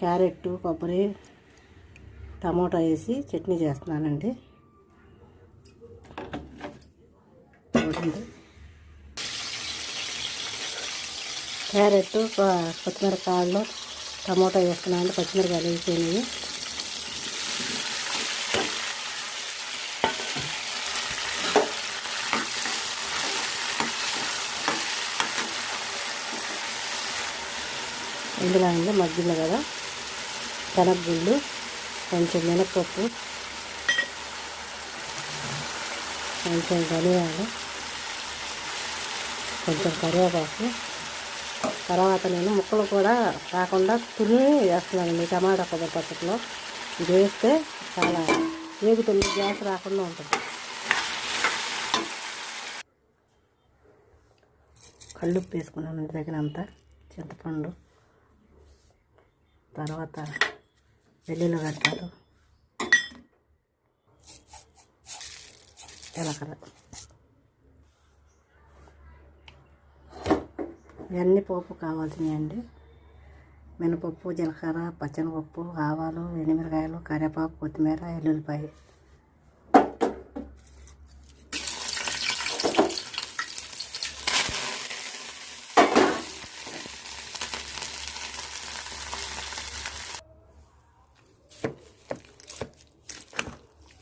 Carrot, కొబ్బరి, tomato వేసి చట్నీ చేస్తున్నానండి. చూడండి, క్యారెట్, పచ్చిమిరపకాయలు, టమోటా వేస్తున్నానండి. పచ్చిమిరపకాయలు వేసేవి ఇందులో అండి మగ్గిన కదా శనగగుళ్ళు, కొంచెం మినపప్పు, కొంచెం ధనియాలు, కొంచెం కరివేపాకు. తర్వాత నేను ముక్కలు కూడా కాకుండా తురిమి వేస్తున్నానండి టమాటా కొబ్బరి పచ్చడిలో. ఇది వేస్తే చాలా వేగుతుంది, గ్యాస్ రాకుండా ఉంటుంది. కళ్ళుప్పు వేసుకున్నాను తగినంత, చింతపండు, తర్వాత వెల్లుల్లి గడ్డలు, జీలకర్ర. ఇవన్నీ పోపు కావాల్సినవి. మినపప్పు, జీలకర్ర, పచ్చనపప్పు, ఆవాలు, ఎండుమిరకాయలు, కరివేపాకు, కొత్తిమీర, ఎల్లుల్లిపాయ.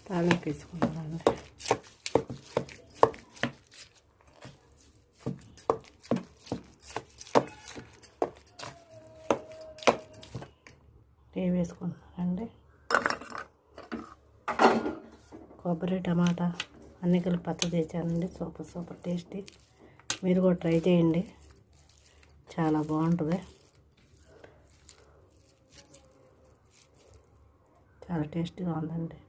తాళింపు వేసుకుంటానండి. టీ వేసుకుంటానండి. కొబ్బరి, టమాటా అన్నీ కలిపి పచ్చడి చేశానండి. Super tasty. మీరు కూడా ట్రై చేయండి, చాలా బాగుంటుంది. చాలా టేస్టీగా ఉందండి.